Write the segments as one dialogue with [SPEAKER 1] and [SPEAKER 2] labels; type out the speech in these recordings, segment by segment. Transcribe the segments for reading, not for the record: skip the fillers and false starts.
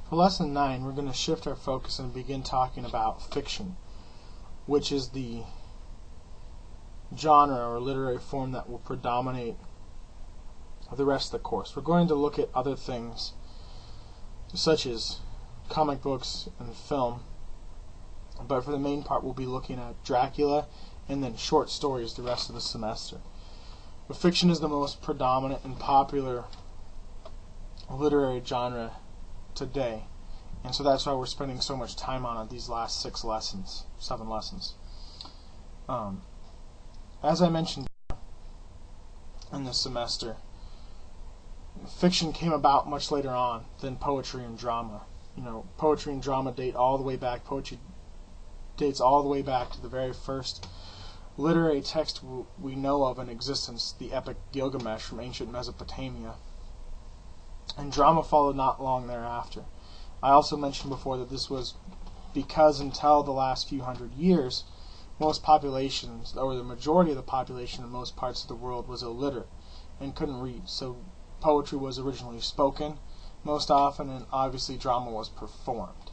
[SPEAKER 1] For Lesson 9, we're going to shift our focus and begin talking about fiction, which is the genre or literary form that will predominate the rest of the course. We're going to look at other things, such as comic books and film, but for the main part we'll be looking at Dracula and then short stories the rest of the semester. But fiction is the most predominant and popular literary genre today, and so that's why we're spending so much time on it these last 7 lessons. As I mentioned in this semester, fiction came about much later on than poetry and drama. Poetry and drama date all the way back. Poetry dates all the way back to the very first literary text we know of in existence, the epic Gilgamesh from ancient Mesopotamia. And drama followed not long thereafter. I also mentioned before that this was because until the last few hundred years, most populations, or the majority of the population in most parts of the world, was illiterate and couldn't read. So poetry was originally spoken most often, and obviously drama was performed.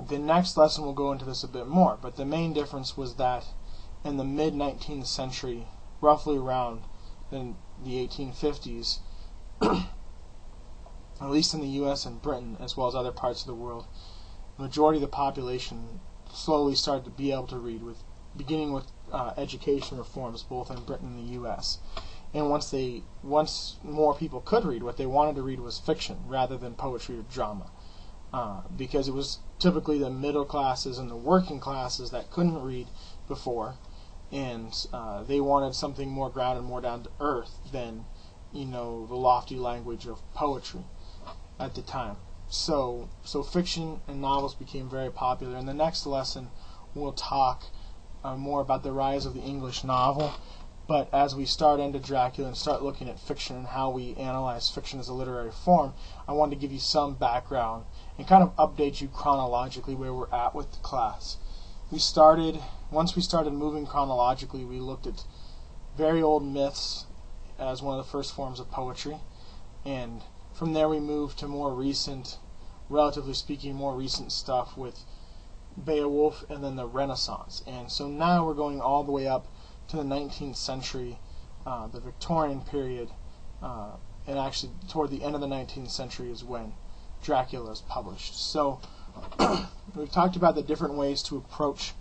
[SPEAKER 1] The next lesson will go into this a bit more, but the main difference was that in the mid-19th century, roughly around the 1850s, at least in the U.S. and Britain, as well as other parts of the world, the majority of the population slowly started to be able to read, beginning with education reforms both in Britain and the U.S. And once more people could read, what they wanted to read was fiction rather than poetry or drama, because it was typically the middle classes and the working classes that couldn't read before, and they wanted something more grounded, more down to earth than the lofty language of poetry at the time. So fiction and novels became very popular. In the next lesson, we'll talk more about the rise of the English novel. But as we start into Dracula and start looking at fiction and how we analyze fiction as a literary form, I wanted to give you some background and kind of update you chronologically where we're at with the class. Once we started moving chronologically, we looked at very old myths as one of the first forms of poetry, and from there we moved to more recent, relatively speaking, more recent stuff with Beowulf and then the Renaissance. And so now we're going all the way up to the 19th century, the Victorian period, and actually toward the end of the 19th century is when Dracula is published. So we've talked about the different ways to approach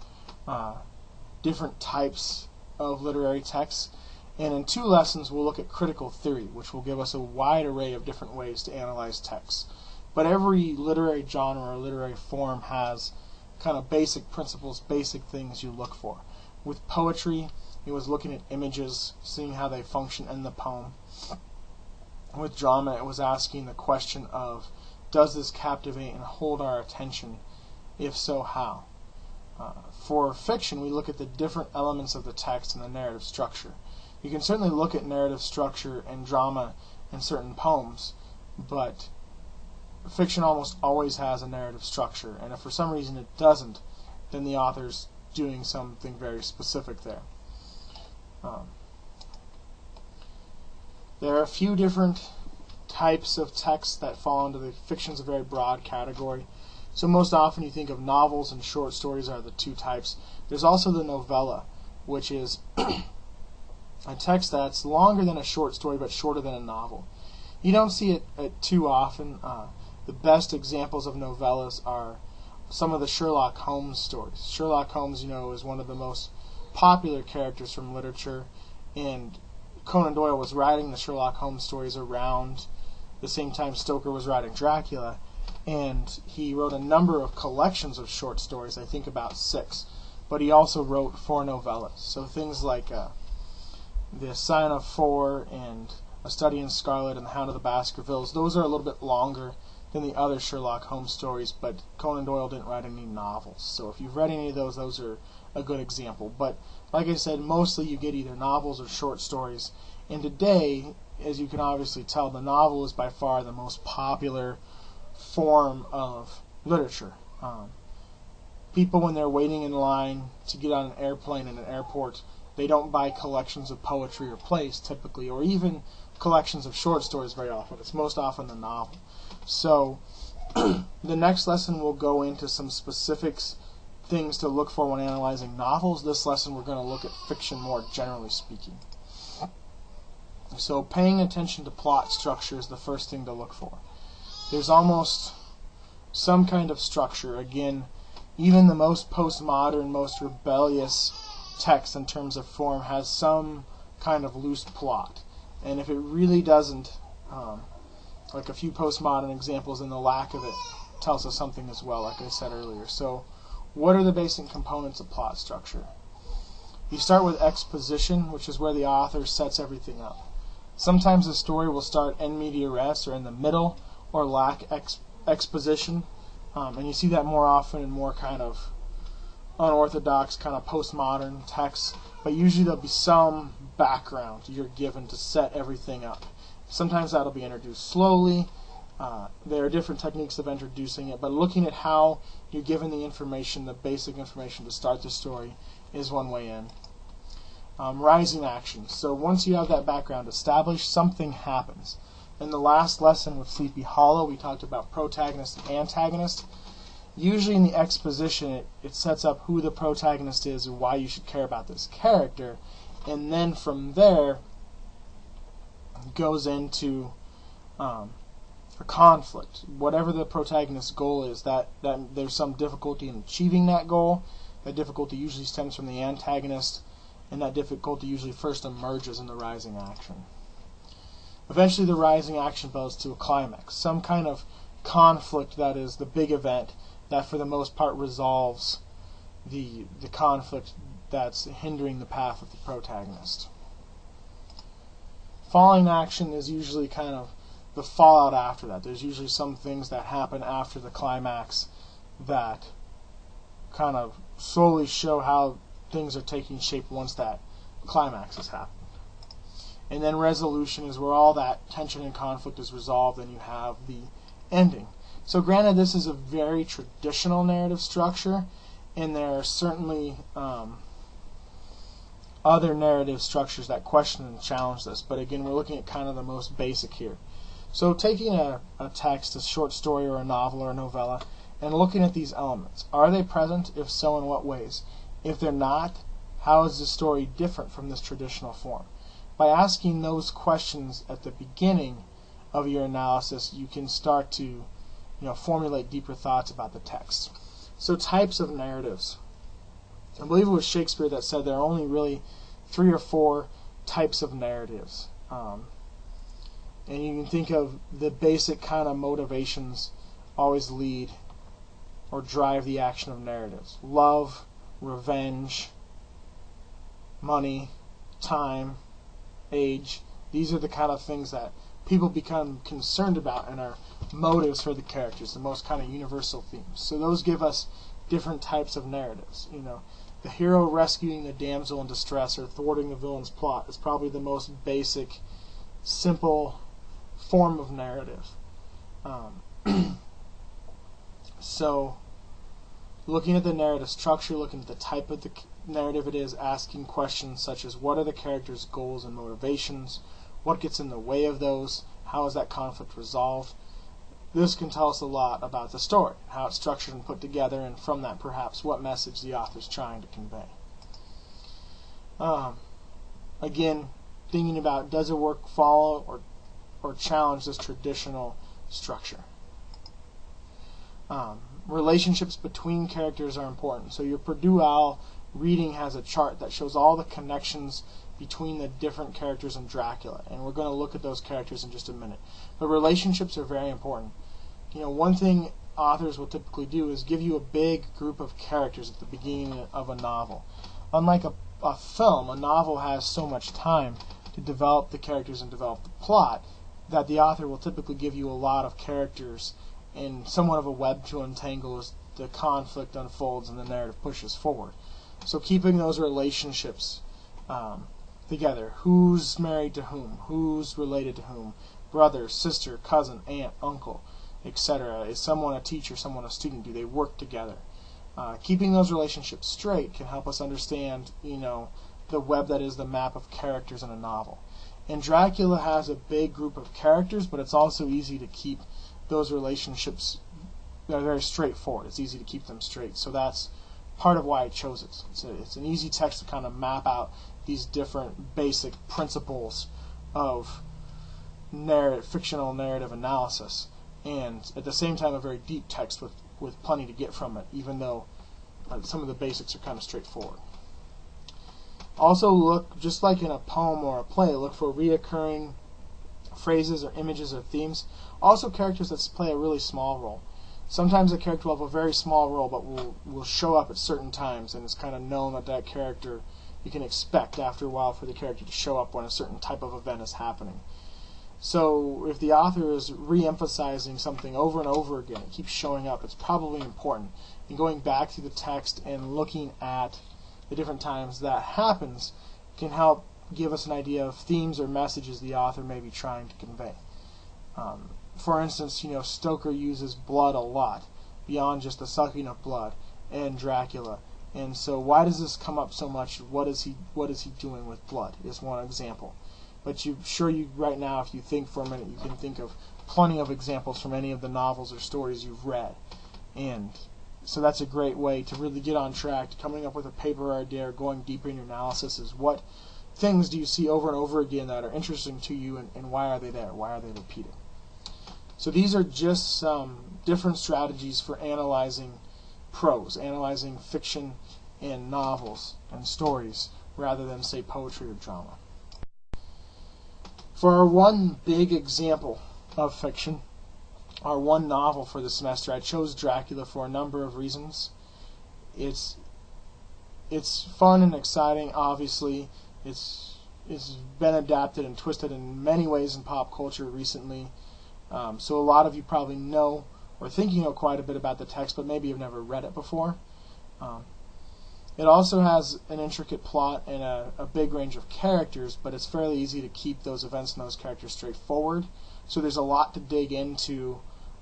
[SPEAKER 1] different types of literary texts, and in 2 lessons we'll look at critical theory, which will give us a wide array of different ways to analyze texts. But every literary genre or literary form has kind of basic principles, basic things you look for. With poetry, it was looking at images, seeing how they function in the poem. With drama, it was asking the question of, does this captivate and hold our attention? If so, how? For fiction, we look at the different elements of the text and the narrative structure. You can certainly look at narrative structure and drama in certain poems, but fiction almost always has a narrative structure, and if for some reason it doesn't, then the author's doing something very specific there. There are a few different types of texts that fall into the fiction's a very broad category. So most often you think of novels and short stories are the 2 types. There's also the novella, which is a text that's longer than a short story but shorter than a novel. You don't see it too often. The best examples of novellas are some of the Sherlock Holmes stories. Sherlock Holmes, is one of the most popular characters from literature, and Conan Doyle was writing the Sherlock Holmes stories around the same time Stoker was writing Dracula, and he wrote a number of collections of short stories, I think about 6, but he also wrote 4 novellas. So things like The Sign of Four and A Study in Scarlet and The Hound of the Baskervilles, those are a little bit longer than the other Sherlock Holmes stories, but Conan Doyle didn't write any novels. So if you've read any of those are a good example. But like I said, mostly you get either novels or short stories. And today, as you can obviously tell, the novel is by far the most popular form of literature. People, when they're waiting in line to get on an airplane in an airport, they don't buy collections of poetry or plays typically, or even collections of short stories very often. It's most often the novel. So the next lesson will go into some specifics, things to look for when analyzing novels. This lesson we're going to look at fiction more generally speaking. So paying attention to plot structure is the first thing to look for. There's almost some kind of structure. Again, even the most postmodern, most rebellious text in terms of form has some kind of loose plot. And if it really doesn't, like a few postmodern examples, and the lack of it tells us something as well, like I said earlier. So what are the basic components of plot structure? You start with exposition, which is where the author sets everything up. Sometimes the story will start in media res, or in the middle, or lack exposition. And you see that more often in more kind of unorthodox, kind of postmodern texts. But usually there'll be some background you're given to set everything up. Sometimes that'll be introduced slowly. There are different techniques of introducing it, but looking at how you're given the information, the basic information to start the story, is one way in. Rising action. So once you have that background established, something happens. In the last lesson with Sleepy Hollow, we talked about protagonist and antagonist. Usually in the exposition, it sets up who the protagonist is and why you should care about this character, and then from there goes into a conflict. Whatever the protagonist's goal is, that there's some difficulty in achieving that goal. That difficulty usually stems from the antagonist, and that difficulty usually first emerges in the rising action. Eventually the rising action builds to a climax, some kind of conflict that is the big event that for the most part resolves the conflict that's hindering the path of the protagonist. Falling action is usually kind of the fallout after that. There's usually some things that happen after the climax that kind of slowly show how things are taking shape once that climax has happened. And then resolution is where all that tension and conflict is resolved and you have the ending. So granted, this is a very traditional narrative structure, and there are certainly other narrative structures that question and challenge this, but again, we're looking at kind of the most basic here. So taking a text, a short story or a novel or a novella, and looking at these elements. Are they present? If so, in what ways? If they're not, how is the story different from this traditional form? By asking those questions at the beginning of your analysis, you can start to formulate deeper thoughts about the text. So types of narratives. I believe it was Shakespeare that said there are only really 3 or 4 types of narratives. And you can think of the basic kind of motivations always lead or drive the action of narratives. Love, revenge, money, time, age. These are the kind of things that people become concerned about and are motives for the characters, the most kind of universal themes. So those give us different types of narratives. The hero rescuing the damsel in distress or thwarting the villain's plot is probably the most basic, simple form of narrative. So looking at the narrative structure, looking at the type of the narrative it is, asking questions such as what are the characters' goals and motivations, what gets in the way of those, how is that conflict resolved. This can tell us a lot about the story, how it's structured and put together, and from that perhaps what message the author's trying to convey. Again, thinking about does a work follow or challenge this traditional structure. Relationships between characters are important. So your Purdue-Owl reading has a chart that shows all the connections between the different characters in Dracula, and we're going to look at those characters in just a minute. But relationships are very important. One thing authors will typically do is give you a big group of characters at the beginning of a novel. Unlike a film, a novel has so much time to develop the characters and develop the plot that the author will typically give you a lot of characters in somewhat of a web to untangle as the conflict unfolds and the narrative pushes forward. So keeping those relationships together. Who's married to whom? Who's related to whom? Brother, sister, cousin, aunt, uncle, etc. Is someone a teacher, someone a student? Do they work together? Keeping those relationships straight can help us understand, the web that is the map of characters in a novel. And Dracula has a big group of characters, but it's also easy to keep those relationships very straightforward. It's easy to keep them straight. So that's part of why I chose it. It's an easy text to kind of map out these different basic principles of fictional narrative analysis, and at the same time a very deep text with plenty to get from it, even though some of the basics are kind of straightforward. Also look, just like in a poem or a play, look for reoccurring phrases or images or themes. Also characters that play a really small role. Sometimes a character will have a very small role but will show up at certain times, and it's kind of known that character, you can expect after a while for the character to show up when a certain type of event is happening. So if the author is re-emphasizing something over and over again, it keeps showing up, it's probably important. And going back through the text and looking at the different times that happens can help give us an idea of themes or messages the author may be trying to convey. For instance, Stoker uses blood a lot, beyond just the sucking of blood, and Dracula. And so why does this come up so much? What is he doing with blood is one example. But right now, if you think for a minute, you can think of plenty of examples from any of the novels or stories you've read. And so that's a great way to really get on track, coming up with a paper idea or going deeper in your analysis is what things do you see over and over again that are interesting to you, and why are they there? Why are they repeated? So these are just some different strategies for analyzing prose, analyzing fiction and novels and stories, rather than, say, poetry or drama. For our one big example of fiction, our one novel for the semester, I chose Dracula for a number of reasons. It's fun and exciting, obviously. It's been adapted and twisted in many ways in pop culture recently. So a lot of you probably know or think you know quite a bit about the text, but maybe you've never read it before. It also has an intricate plot and a big range of characters, but it's fairly easy to keep those events and those characters straightforward. So there's a lot to dig into,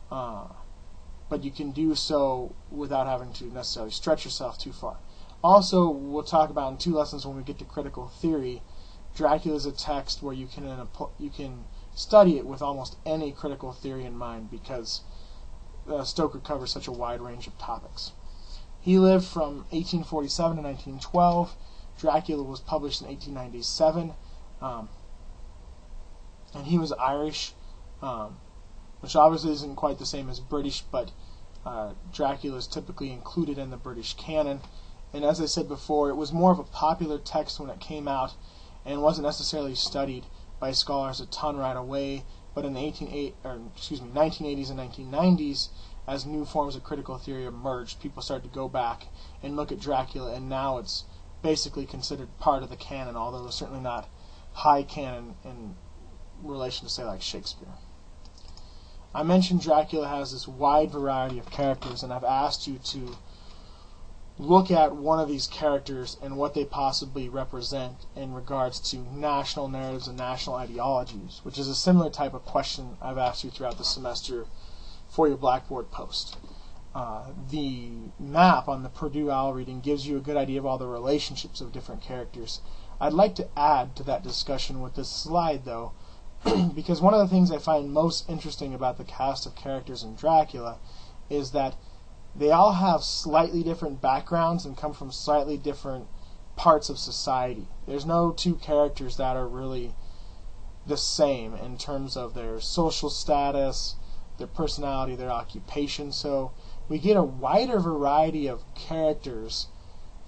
[SPEAKER 1] but you can do so without having to necessarily stretch yourself too far. Also, we'll talk about in 2 lessons when we get to critical theory, Dracula is a text where you can study it with almost any critical theory in mind, because Stoker covers such a wide range of topics. He lived from 1847 to 1912. Dracula was published in 1897. And he was Irish, which obviously isn't quite the same as British, but Dracula is typically included in the British canon. And as I said before, it was more of a popular text when it came out and wasn't necessarily studied by scholars a ton right away. But in the 1980s and 1990s, as new forms of critical theory emerged, people started to go back and look at Dracula, and now it's basically considered part of the canon, although it's certainly not high canon in relation to, say, like Shakespeare. I mentioned Dracula has this wide variety of characters, and I've asked you to look at one of these characters and what they possibly represent in regards to national narratives and national ideologies, which is a similar type of question I've asked you throughout the semester for your Blackboard post. The map on the Purdue Owl reading gives you a good idea of all the relationships of different characters. I'd like to add to that discussion with this slide, though, because one of the things I find most interesting about the cast of characters in Dracula is that they all have slightly different backgrounds and come from slightly different parts of society. There's no two characters that are really the same in terms of their social status, their personality, their occupation. So we get a wider variety of characters,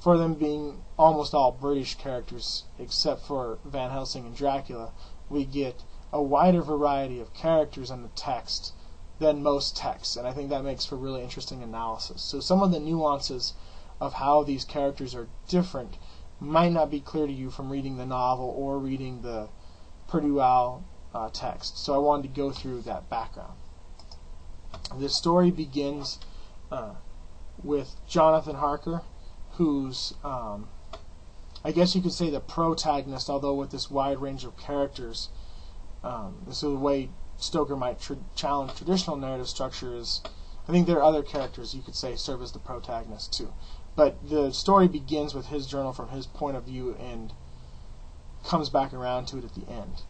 [SPEAKER 1] for them being almost all British characters except for Van Helsing and Dracula. We get a wider variety of characters in the text than most texts, and I think that makes for really interesting analysis. So some of the nuances of how these characters are different might not be clear to you from reading the novel or reading the Purdue Owl text. So I wanted to go through that background. The story begins with Jonathan Harker, who's, I guess you could say, the protagonist, although with this wide range of characters. This is the way Stoker might challenge traditional narrative structure. Is, I think there are other characters you could say serve as the protagonist too. But the story begins with his journal from his point of view, and comes back around to it at the end.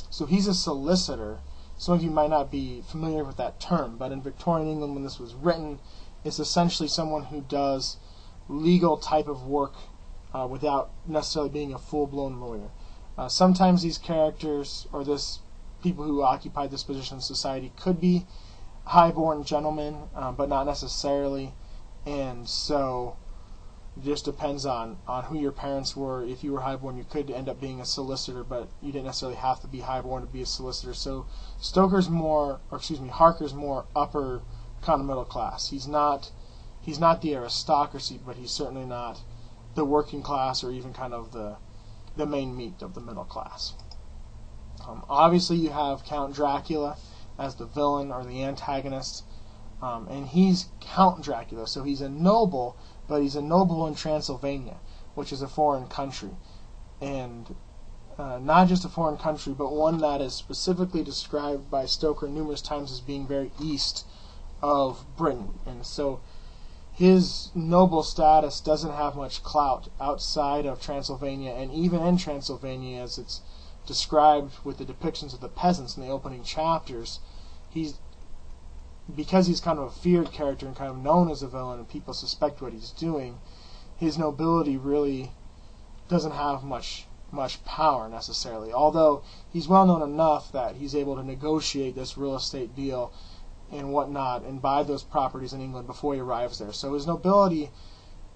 [SPEAKER 1] So he's a solicitor. Some of you might not be familiar with that term, but in Victorian England when this was written, it's essentially someone who does legal type of work without necessarily being a full-blown lawyer. Sometimes these characters, or people who occupy this position in society, could be high-born gentlemen, but not necessarily. And so it just depends on who your parents were. If you were highborn, you could end up being a solicitor, but you didn't necessarily have to be highborn to be a solicitor. So Harker's more upper kind of middle class. He's not the aristocracy, but he's certainly not the working class or even kind of the main meat of the middle class. Obviously, you have Count Dracula as the villain or the antagonist, and he's Count Dracula, so he's a noble, but he's a noble in Transylvania, which is a foreign country. And not just a foreign country, but one that is specifically described by Stoker numerous times as being very east of Britain. And so his noble status doesn't have much clout outside of Transylvania, and even in Transylvania, as it's described with the depictions of the peasants in the opening chapters, because he's kind of a feared character and kind of known as a villain and people suspect what he's doing, his nobility really doesn't have much power necessarily, although he's well known enough that he's able to negotiate this real estate deal and whatnot and buy those properties in England before he arrives there. So his nobility,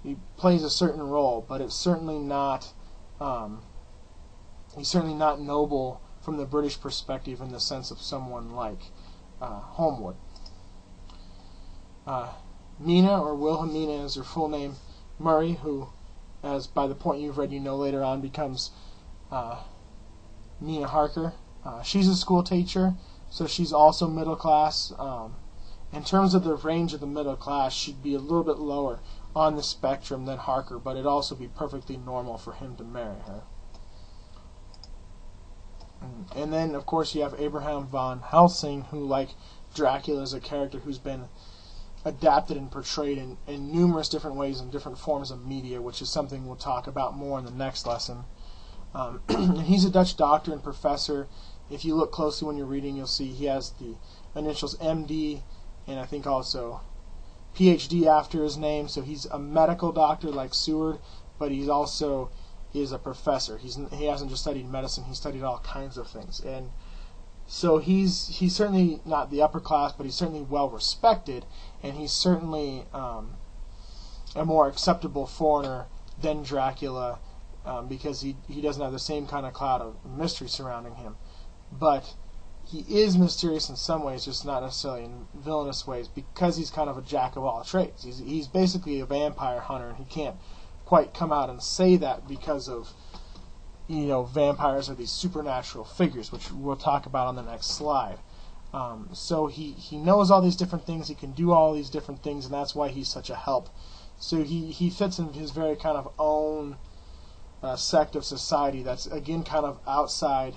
[SPEAKER 1] he plays a certain role, but it's certainly not he's certainly not noble from the British perspective in the sense of someone like Homewood. Mina, or Wilhelmina is her full name, Murray, who, as by the point you've read, you know later on becomes Mina Harker. She's a school teacher, so she's also middle class. In terms of the range of the middle class, she'd be a little bit lower on the spectrum than Harker, but it'd also be perfectly normal for him to marry her. And then, of course, you have Abraham von Helsing, who, like Dracula, is a character who's been adapted and portrayed in numerous different ways in different forms of media, which is something we'll talk about more in the next lesson. He's a Dutch doctor and professor. If you look closely when you're reading, you'll see he has the initials MD and I think also PhD after his name. So he's a medical doctor like Seward, but he also is a professor. He hasn't just studied medicine; he's studied all kinds of things. And so he's certainly not the upper class, but he's certainly well respected, and he's certainly a more acceptable foreigner than Dracula, because he doesn't have the same kind of cloud of mystery surrounding him. But he is mysterious in some ways, just not necessarily in villainous ways, because he's kind of a jack of all trades. He's basically a vampire hunter, and he can't quite come out and say that because of, vampires are these supernatural figures, which we'll talk about on the next slide. So he knows all these different things, he can do all these different things, and that's why he's such a help. So he fits in his very kind of own sect of society that's, again, kind of outside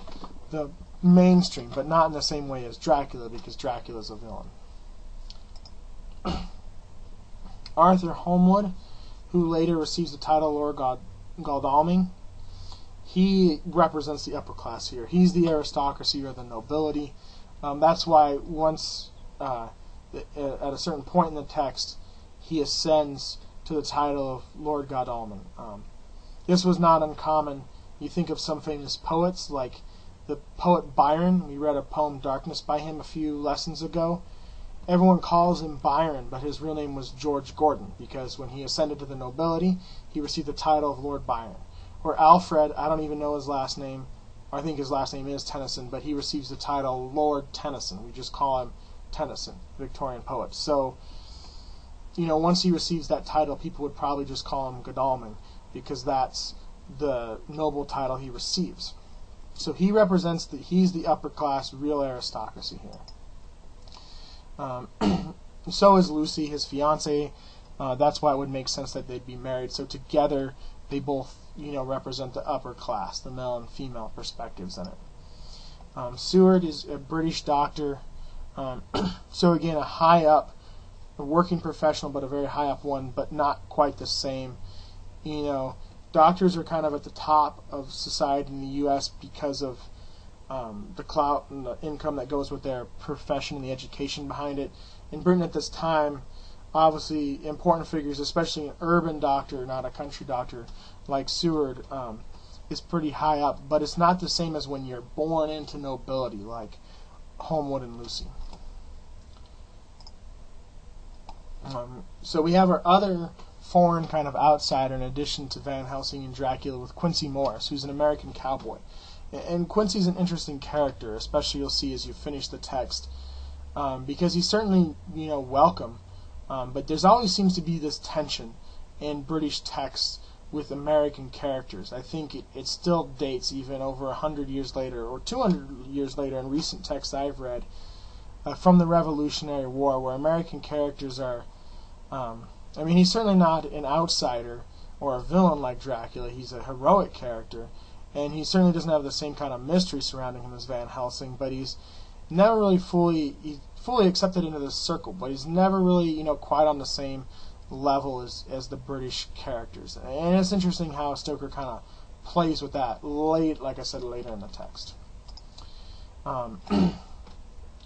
[SPEAKER 1] the mainstream, but not in the same way as Dracula, because Dracula's a villain. Arthur Holmwood, who later receives the title Lord Godalming, he represents the upper class here. He's the aristocracy or the nobility. That's why once, at a certain point in the text, he ascends to the title of Lord Godalming. This was not uncommon. You think of some famous poets, like the poet Byron. We read a poem, Darkness, by him a few lessons ago. Everyone calls him Byron, but his real name was George Gordon, because when he ascended to the nobility, he received the title of Lord Byron. Or Alfred, I don't even know his last name, I think his last name is Tennyson, but he receives the title Lord Tennyson. We just call him Tennyson, Victorian poet. So, once he receives that title, people would probably just call him Godalming, because that's the noble title he receives. So he represents he's the upper class, real aristocracy here. So is Lucy, his fiancée. That's why it would make sense that they'd be married. So together, they both, represent the upper class, the male and female perspectives in it. Seward is a British doctor. So again, a high up, a working professional, but a very high up one, but not quite the same. doctors are kind of at the top of society in the U.S. because of the clout and the income that goes with their profession and the education behind it. In Britain at this time, obviously important figures, especially an urban doctor, not a country doctor, like Seward, is pretty high up, but it's not the same as when you're born into nobility, like Homewood and Lucy. So we have our other foreign kind of outsider in addition to Van Helsing and Dracula with Quincy Morris, who's an American cowboy. And Quincy's an interesting character, especially you'll see as you finish the text, because he's certainly, welcome, but there's always seems to be this tension in British texts with American characters. I think it still dates even over 100 years later or 200 years later in recent texts I've read from the Revolutionary War, where American characters are, he's certainly not an outsider or a villain like Dracula. He's a heroic character, and he certainly doesn't have the same kind of mystery surrounding him as Van Helsing, but he's never really fully accepted into this circle, but he's never really, quite on the same level as the British characters. And it's interesting how Stoker kind of plays with that like I said, later in the text.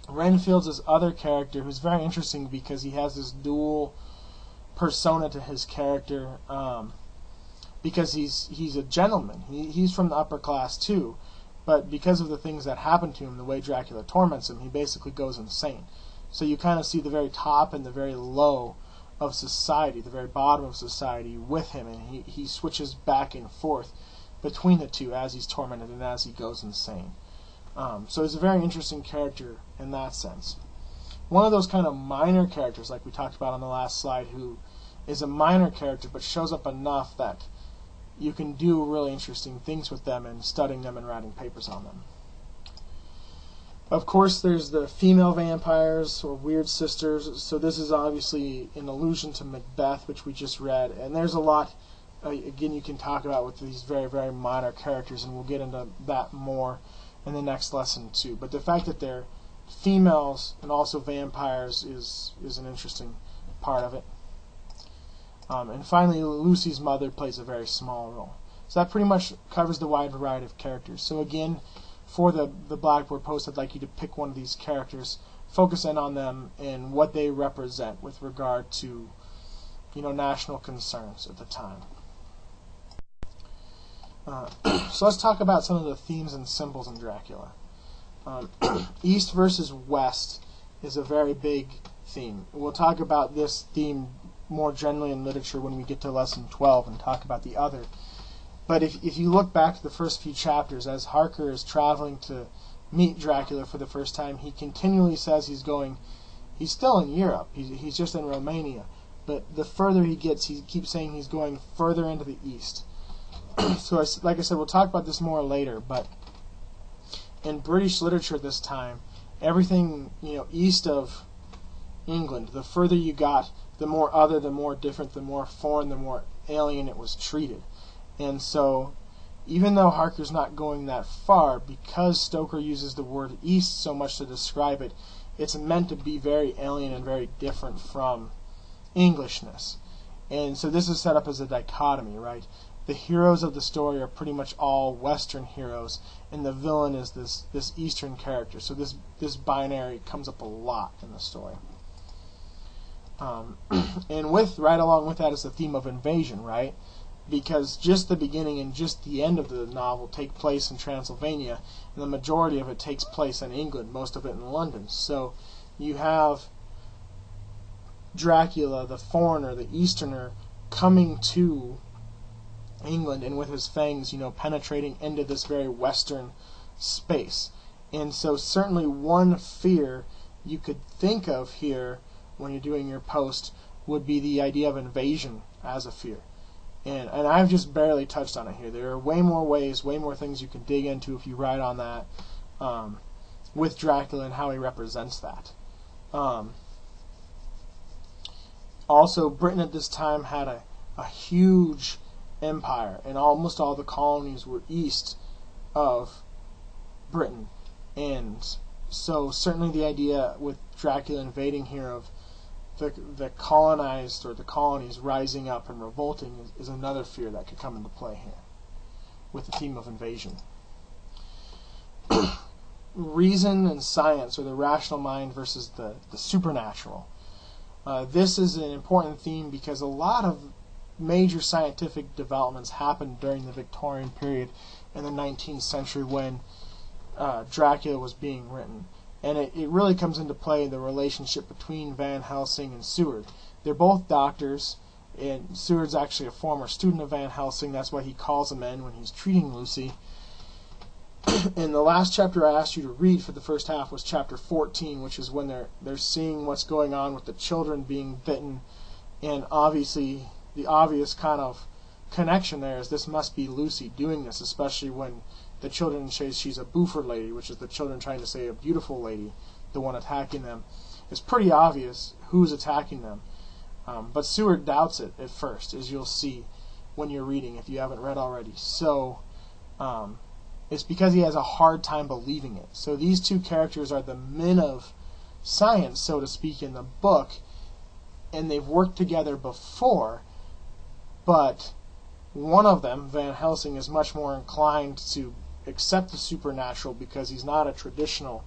[SPEAKER 1] Renfield's this other character who's very interesting because he has this dual persona to his character, because he's a gentleman. He's from the upper class too, but because of the things that happen to him, the way Dracula torments him, he basically goes insane. So you kind of see the very top and the very low of society, the very bottom of society with him, and he switches back and forth between the two as he's tormented and as he goes insane. So he's a very interesting character in that sense. One of those kind of minor characters, like we talked about on the last slide, who is a minor character but shows up enough that you can do really interesting things with them and studying them and writing papers on them. Of course, there's the female vampires, or weird sisters. So this is obviously an allusion to Macbeth, which we just read. And there's a lot, again, you can talk about with these very, very minor characters, and we'll get into that more in the next lesson too. But the fact that they're females and also vampires is an interesting part of it. And finally, Lucy's mother plays a very small role. So that pretty much covers the wide variety of characters. So again, for the Blackboard post, I'd like you to pick one of these characters, focus in on them and what they represent with regard to, national concerns at the time. So let's talk about some of the themes and symbols in Dracula. East versus West is a very big theme. We'll talk about this theme more generally in literature when we get to lesson 12 and talk about the other. But if you look back to the first few chapters, as Harker is traveling to meet Dracula for the first time, he continually says he's still in Europe, he's just in Romania, but the further he gets, he keeps saying he's going further into the east. So like I said, we'll talk about this more later, but in British literature at this time, everything east of England, the further you got, the more other, the more different, the more foreign, the more alien it was treated. And so, even though Harker's not going that far, because Stoker uses the word east so much to describe it, it's meant to be very alien and very different from Englishness. And so this is set up as a dichotomy, right? The heroes of the story are pretty much all Western heroes, and the villain is this Eastern character. So this binary comes up a lot in the story. And right along with that is the theme of invasion, right? Because just the beginning and just the end of the novel take place in Transylvania, and the majority of it takes place in England, most of it in London. So you have Dracula, the foreigner, the Easterner, coming to England, and with his fangs, penetrating into this very Western space. And so certainly one fear you could think of here when you're doing your post would be the idea of invasion as a fear. And I've just barely touched on it here. There are way more ways, way more things you can dig into if you write on that with Dracula and how he represents that. Also, Britain at this time had a huge empire, and almost all the colonies were east of Britain. And so certainly the idea with Dracula invading here of the colonized or the colonies rising up and revolting is another fear that could come into play here with the theme of invasion. Reason and science, or the rational mind versus the supernatural. This is an important theme because a lot of major scientific developments happened during the Victorian period in the 19th century when Dracula was being written. And it really comes into play in the relationship between Van Helsing and Seward. They're both doctors, and Seward's actually a former student of Van Helsing. That's why he calls him in when he's treating Lucy. And the last chapter I asked you to read for the first half was chapter 14, which is when they're seeing what's going on with the children being bitten. And obviously, the obvious kind of connection there is this must be Lucy doing this, especially when the children say she's a Buford lady, which is the children trying to say a beautiful lady, the one attacking them. It's pretty obvious who's attacking them. But Seward doubts it at first, as you'll see when you're reading, if you haven't read already. So it's because he has a hard time believing it. So these two characters are the men of science, so to speak, in the book, and they've worked together before, but one of them, Van Helsing, is much more inclined to accept the supernatural because he's not a traditional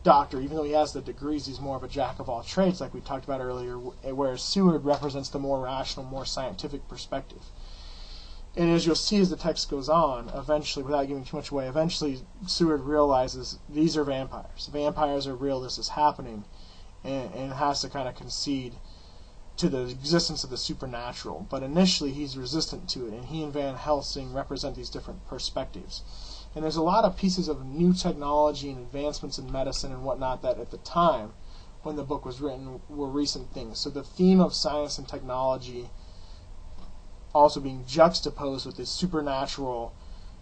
[SPEAKER 1] doctor. Even though he has the degrees, he's more of a jack of all trades, like we talked about earlier, whereas Seward represents the more rational, more scientific perspective. And as you'll see as the text goes on, eventually, without giving too much away, eventually Seward realizes these are vampires. Vampires are real, this is happening, and has to kind of concede to the existence of the supernatural. But initially he's resistant to it, and he and Van Helsing represent these different perspectives. And there's a lot of pieces of new technology and advancements in medicine and whatnot that at the time when the book was written were recent things. So the theme of science and technology also being juxtaposed with the supernatural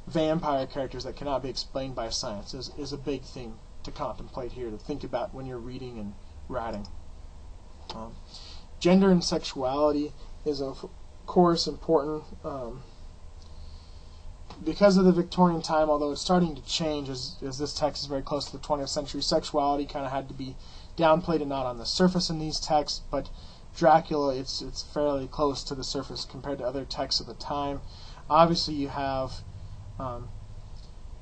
[SPEAKER 1] vampire characters that cannot be explained by science is a big thing to contemplate here, to think about when you're reading and writing. Gender and sexuality is, of course, important. Because of the Victorian time, although it's starting to change as this text is very close to the 20th century, sexuality kind of had to be downplayed and not on the surface in these texts, but Dracula, it's fairly close to the surface compared to other texts of the time. Obviously, you have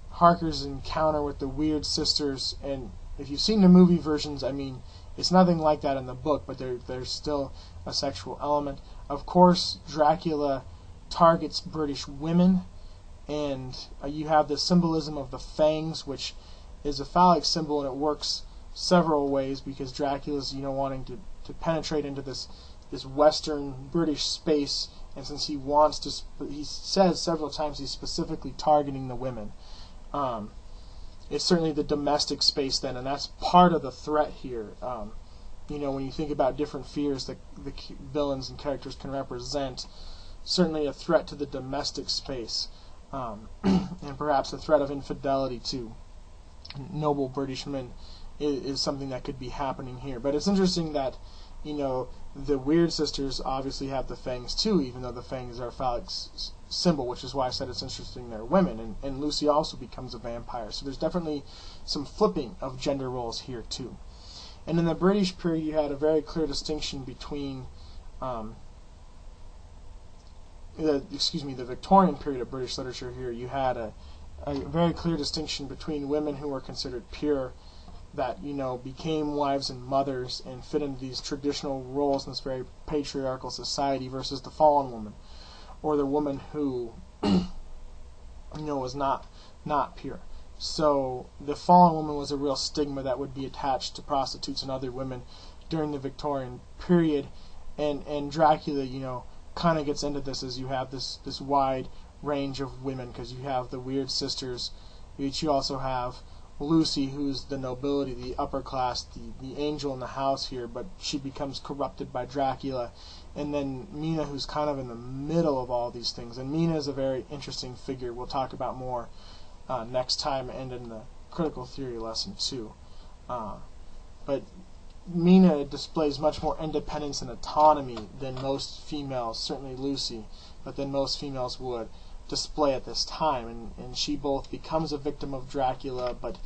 [SPEAKER 1] Harker's encounter with the weird sisters, and if you've seen the movie versions, I mean, it's nothing like that in the book, but there's still a sexual element. Of course, Dracula targets British women, and you have the symbolism of the fangs, which is a phallic symbol, and it works several ways because Dracula's wanting to penetrate into this Western British space, and since he wants to, he says several times he's specifically targeting the women. It's certainly the domestic space then, and that's part of the threat here. When you think about different fears that the villains and characters can represent, certainly a threat to the domestic space, and perhaps a threat of infidelity to noble British men is something that could be happening here. But it's interesting that the weird sisters obviously have the fangs too, even though the fangs are a phallic symbol, which is why I said it's interesting they're women, and Lucy also becomes a vampire. So there's definitely some flipping of gender roles here too. And in the British period, you had a very clear distinction between the Victorian period of British literature here. You had a very clear distinction between women who were considered pure, that became wives and mothers and fit into these traditional roles in this very patriarchal society, versus the fallen woman, or the woman who was not pure. So the fallen woman was a real stigma that would be attached to prostitutes and other women during the Victorian period, and Dracula kind of gets into this as you have this wide range of women, because you have the weird sisters, but you also have Lucy, who's the nobility, the upper class, the angel in the house here, but she becomes corrupted by Dracula. And then Mina, who's kind of in the middle of all these things. And Mina is a very interesting figure. We'll talk about more next time and in the critical theory lesson too. But Mina displays much more independence and autonomy than most females, certainly Lucy, but than most females would display at this time, and she both becomes a victim of Dracula, but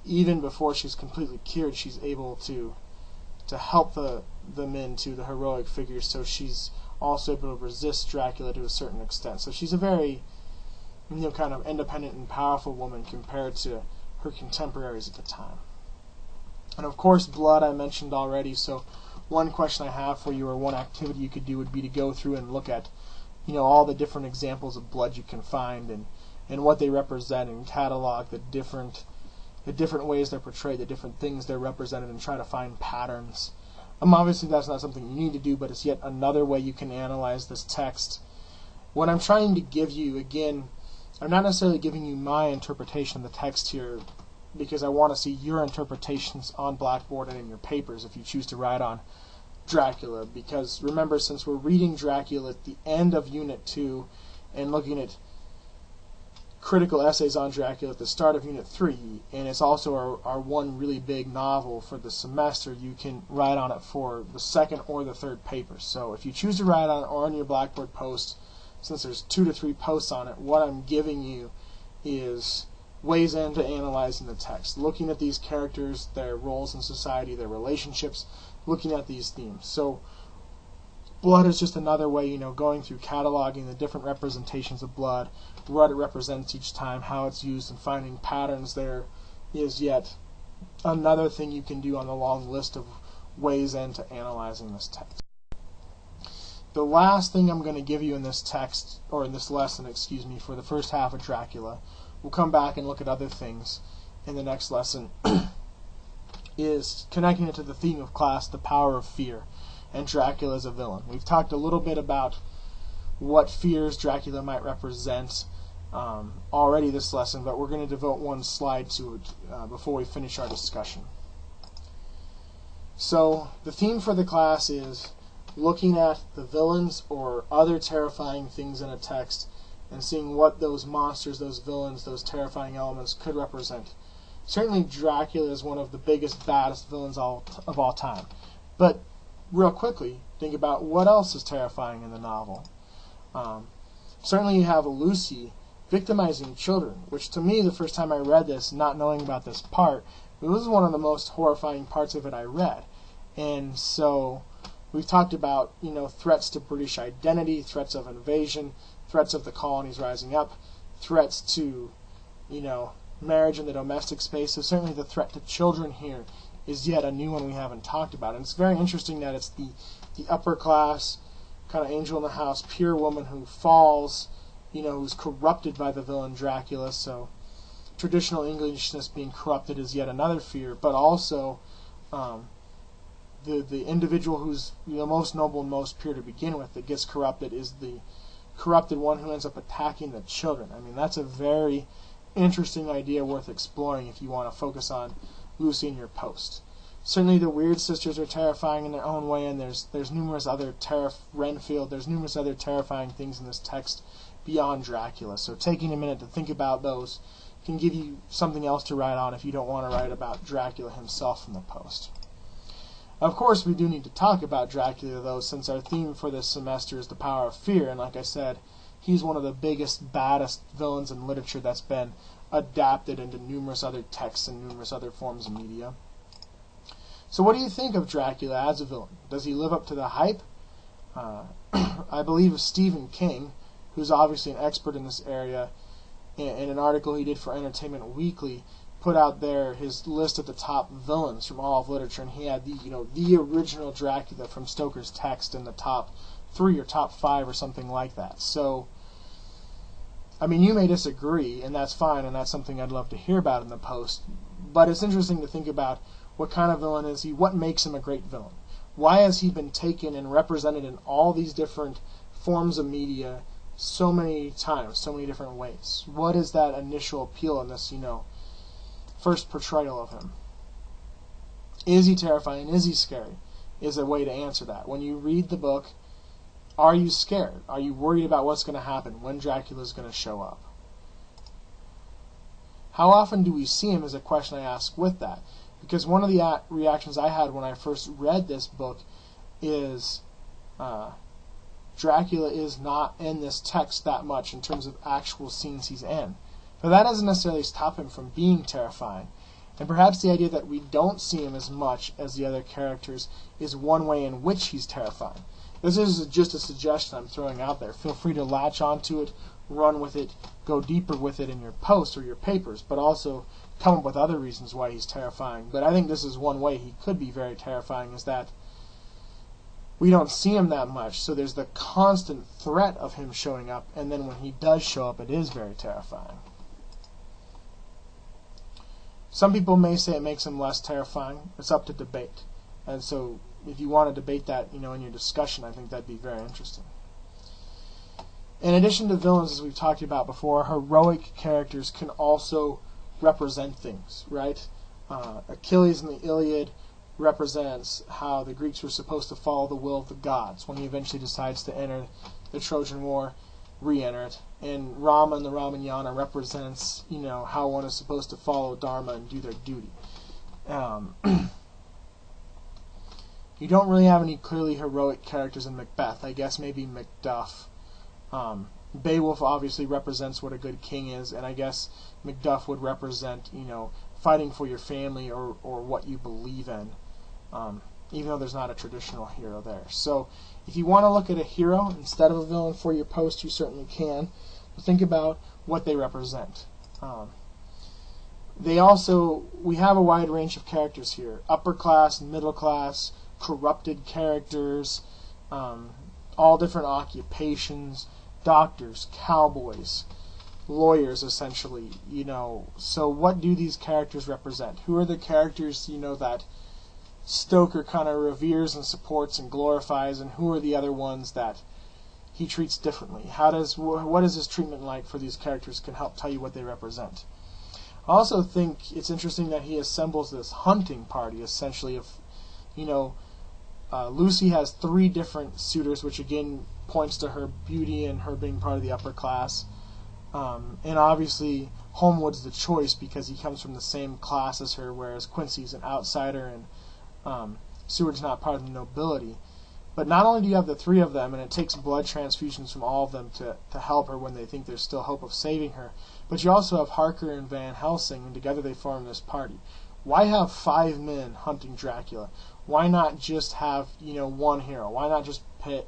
[SPEAKER 1] even before she's completely cured, she's able to to help the men to the heroic figures, so she's also able to resist Dracula to a certain extent. So she's a very, kind of independent and powerful woman compared to her contemporaries at the time. And of course, blood I mentioned already, so one question I have for you, or one activity you could do, would be to go through and look at, all the different examples of blood you can find, and what they represent, and catalog the different ways they're portrayed, the different things they're represented, and try to find patterns. Obviously that's not something you need to do, but it's yet another way you can analyze this text. What I'm trying to give you, again, I'm not necessarily giving you my interpretation of the text here, because I want to see your interpretations on Blackboard and in your papers if you choose to write on Dracula. Because remember, since we're reading Dracula at the end of Unit 2 and looking at critical essays on Dracula at the start of Unit 3, and it's also our one really big novel for the semester, you can write on it for the second or the third paper. So if you choose to write on it or on your Blackboard post, since there's 2 to 3 posts on it, what I'm giving you is ways into analyzing the text, looking at these characters, their roles in society, their relationships, looking at these themes. So blood is just another way, going through cataloging the different representations of blood, what it represents each time, how it's used, and finding patterns there is yet another thing you can do on the long list of ways into analyzing this text. The last thing I'm going to give you in this text, or in this lesson, for the first half of Dracula, we'll come back and look at other things in the next lesson, is connecting it to the theme of class, the power of fear, and Dracula as a villain. We've talked a little bit about what fears Dracula might represent already this lesson, but we're going to devote one slide to it before we finish our discussion. So the theme for the class is looking at the villains or other terrifying things in a text and seeing what those monsters, those villains, those terrifying elements could represent. Certainly Dracula is one of the biggest, baddest villains of all time. But real quickly, think about what else is terrifying in the novel. Certainly you have Lucy victimizing children, which to me, the first time I read this, not knowing about this part, it was one of the most horrifying parts of it I read. And so we've talked about, threats to British identity, threats of invasion, threats of the colonies rising up, threats to, marriage in the domestic space. So certainly the threat to children here is yet a new one we haven't talked about. And it's very interesting that it's the upper class, kind of angel in the house, pure woman who falls, who's corrupted by the villain Dracula. So traditional Englishness being corrupted is yet another fear, but also the individual who's the most noble and most pure to begin with that gets corrupted is the corrupted one who ends up attacking the children. I mean, that's a very interesting idea worth exploring if you want to focus on Lucy in your post. Certainly the Weird Sisters are terrifying in their own way, and there's numerous other Renfield, there's numerous other terrifying things in this text beyond Dracula. So taking a minute to think about those can give you something else to write on if you don't want to write about Dracula himself in the post. Of course, we do need to talk about Dracula, though, since our theme for this semester is the power of fear, and like I said, he's one of the biggest, baddest villains in literature that's been adapted into numerous other texts and numerous other forms of media. So what do you think of Dracula as a villain? Does he live up to the hype? I believe Stephen King, who's obviously an expert in this area, in an article he did for Entertainment Weekly, put out there his list of the top villains from all of literature, and he had the original Dracula from Stoker's text in the top 3 or top 5 or something like that. So, I mean, you may disagree, and that's fine, and that's something I'd love to hear about in the post, but it's interesting to think about what kind of villain is he, what makes him a great villain. Why has he been taken and represented in all these different forms of media so many times, so many different ways? What is that initial appeal in this, first portrayal of him? Is he terrifying? Is he scary? Is a way to answer that. When you read the book, are you scared? Are you worried about what's going to happen, when Dracula's going to show up? How often do we see him is a question I ask with that. Because one of the reactions I had when I first read this book is Dracula is not in this text that much in terms of actual scenes he's in. But that doesn't necessarily stop him from being terrifying. And perhaps the idea that we don't see him as much as the other characters is one way in which he's terrifying. This is just a suggestion I'm throwing out there. Feel free to latch onto it, run with it, go deeper with it in your posts or your papers, but also come up with other reasons why he's terrifying. But I think this is one way he could be very terrifying, is that we don't see him that much, so there's the constant threat of him showing up, and then when he does show up, it is very terrifying. Some people may say it makes him less terrifying. It's up to debate. And so if you want to debate that, in your discussion, I think that'd be very interesting. In addition to villains, as we've talked about before, heroic characters can also represent things, right? Achilles in the Iliad represents how the Greeks were supposed to follow the will of the gods when he eventually decides to enter the Trojan War, re-enter it. And Rama and the Ramayana represents, how one is supposed to follow Dharma and do their duty. You don't really have any clearly heroic characters in Macbeth. I guess maybe Macduff. Beowulf obviously represents what a good king is, and I guess Macduff would represent, fighting for your family or what you believe in, even though there's not a traditional hero there. So if you want to look at a hero instead of a villain for your post, you certainly can. But think about what they represent. We have a wide range of characters here. Upper class, middle class, corrupted characters, all different occupations, doctors, cowboys, lawyers, essentially. So what do these characters represent? Who are the characters, that Stoker kind of reveres and supports and glorifies, and who are the other ones that he treats differently? What is his treatment like for these characters can help tell you what they represent. I also think it's interesting that he assembles this hunting party, essentially, of, Lucy has 3 different suitors, which again points to her beauty and her being part of the upper class. And obviously Holmwood's the choice because he comes from the same class as her, whereas Quincy's an outsider and Seward's not part of the nobility. But not only do you have the 3 of them, and it takes blood transfusions from all of them to help her when they think there's still hope of saving her, but you also have Harker and Van Helsing, and together they form this party. Why have 5 men hunting Dracula? Why not just have, one hero? Why not just pit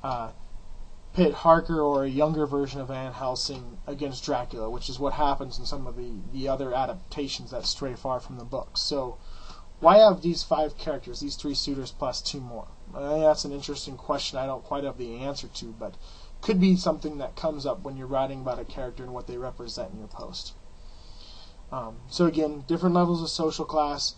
[SPEAKER 1] Harker or a younger version of Van Helsing against Dracula, which is what happens in some of the other adaptations that stray far from the book. So why have these 5 characters, these 3 suitors plus 2 more? I think that's an interesting question I don't quite have the answer to, but could be something that comes up when you're writing about a character and what they represent in your post. So again, different levels of social class,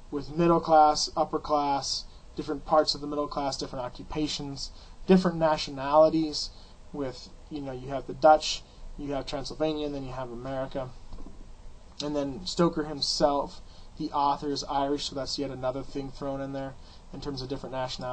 [SPEAKER 1] with middle class, upper class, different parts of the middle class, different occupations, different nationalities with, you have the Dutch, you have Transylvania, and then you have America. And then Stoker himself, the author, is Irish, so that's yet another thing thrown in there in terms of different nationalities.